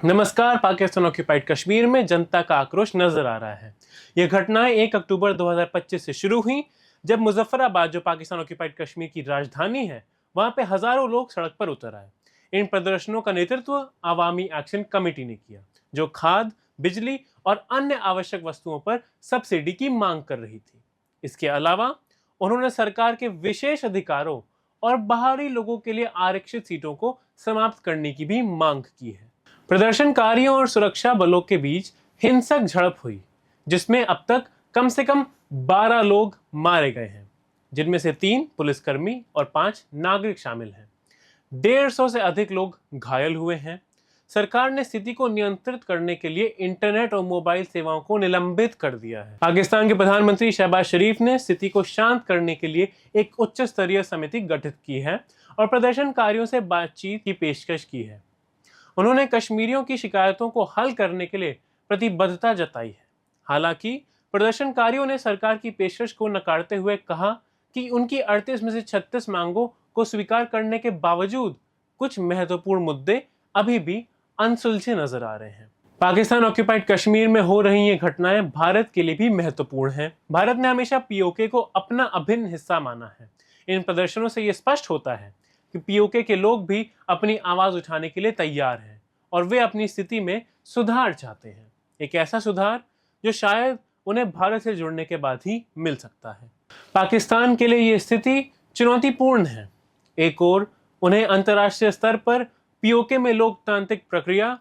नमस्कार। पाकिस्तान ऑक्यूपाइड कश्मीर में जनता का आक्रोश नजर आ रहा है। यह घटनाएं 1 अक्टूबर 2025 से शुरू हुई, जब मुजफ्फराबाद, जो पाकिस्तान ऑक्यूपाइड कश्मीर की राजधानी है, वहां पे हजारों लोग सड़क पर उतर आए। इन प्रदर्शनों का नेतृत्व अवामी एक्शन कमेटी ने किया, जो खाद, बिजली और अन्य आवश्यक वस्तुओं पर सब्सिडी की मांग कर रही थी। इसके अलावा उन्होंने सरकार के विशेष अधिकारों और बाहरी लोगों के लिए आरक्षित सीटों को समाप्त करने की भी मांग की है। प्रदर्शनकारियों और सुरक्षा बलों के बीच हिंसक झड़प हुई, जिसमें अब तक कम से कम 12 लोग मारे गए हैं, जिनमें से 3 पुलिसकर्मी और 5 नागरिक शामिल हैं। 150 से अधिक लोग घायल हुए हैं। सरकार ने स्थिति को नियंत्रित करने के लिए इंटरनेट और मोबाइल सेवाओं को निलंबित कर दिया है। पाकिस्तान के प्रधानमंत्री शहबाज शरीफ ने स्थिति को शांत करने के लिए एक उच्च स्तरीय समिति गठित की है और प्रदर्शनकारियों से बातचीत की पेशकश की है। उन्होंने कश्मीरियों की शिकायतों को हल करने के लिए प्रतिबद्धता जताई है। हालांकि प्रदर्शनकारियों ने सरकार की पेशकश को नकारते हुए कहा कि उनकी 38 में से 36 मांगों को स्वीकार करने के बावजूद कुछ महत्वपूर्ण मुद्दे अभी भी अनसुलझे नजर आ रहे हैं। पाकिस्तान ऑक्यूपाइड कश्मीर में हो रही ये घटनाएं भारत के लिए भी महत्वपूर्ण हैं। भारत ने हमेशा पीओके को अपना अभिन्न हिस्सा माना है। इन प्रदर्शनों से ये स्पष्ट होता है कि पीओके के लोग भी अपनी आवाज उठाने के लिए तैयार हैं और वे अपनी स्थिति में सुधार चाहते हैं। एक ऐसा सुधार जो शायद उन्हें भारत से जुड़ने के बाद ही मिल सकता है। पाकिस्तान के लिए ये स्थिति चुनौतीपूर्ण है। एक ओर उन्हें अंतर्राष्ट्रीय स्तर पर पीओके में लोकतांत्रिक प्रक्रिया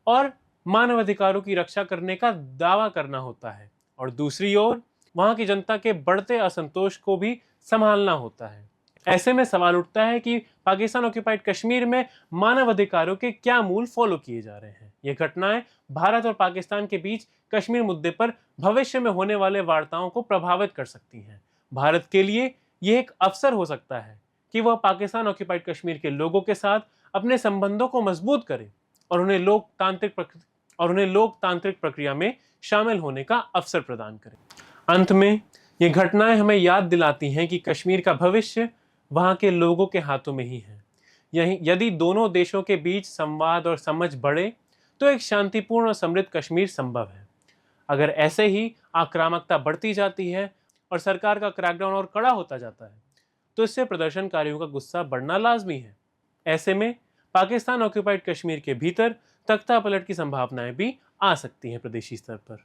और मानवाधिकारों की रक्षा करने का दावा करना होता है, और दूसरी ओर वहां की जनता के बढ़ते असंतोष को भी संभालना होता है। ऐसे में सवाल उठता है कि पाकिस्तान ऑक्यूपाइड कश्मीर में मानवाधिकारों के क्या मूल फॉलो किए जा रहे हैं। ये घटनाएं भारत और पाकिस्तान के बीच कश्मीर मुद्दे पर भविष्य में होने वाले वार्ताओं को प्रभावित कर सकती हैं। भारत के लिए यह एक अवसर हो सकता है कि वह पाकिस्तान ऑक्यूपाइड कश्मीर के लोगों के साथ अपने संबंधों को मजबूत करे और उन्हें लोकतांत्रिक प्रक्रिया में शामिल होने का अवसर प्रदान करे। अंत में ये घटनाएं हमें याद दिलाती हैं कि कश्मीर का भविष्य वहां के लोगों के हाथों में ही है। यदि दोनों देशों के बीच संवाद और समझ बढ़े तो एक शांतिपूर्ण और समृद्ध कश्मीर संभव है। अगर ऐसे ही आक्रामकता बढ़ती जाती है और सरकार का क्रैकडाउन और कड़ा होता जाता है, तो इससे प्रदर्शनकारियों का गुस्सा बढ़ना लाजमी है। ऐसे में पाकिस्तान ऑक्यूपाइड कश्मीर के भीतर तख्ता पलट की संभावनाएं भी आ सकती हैं प्रदेशी स्तर पर।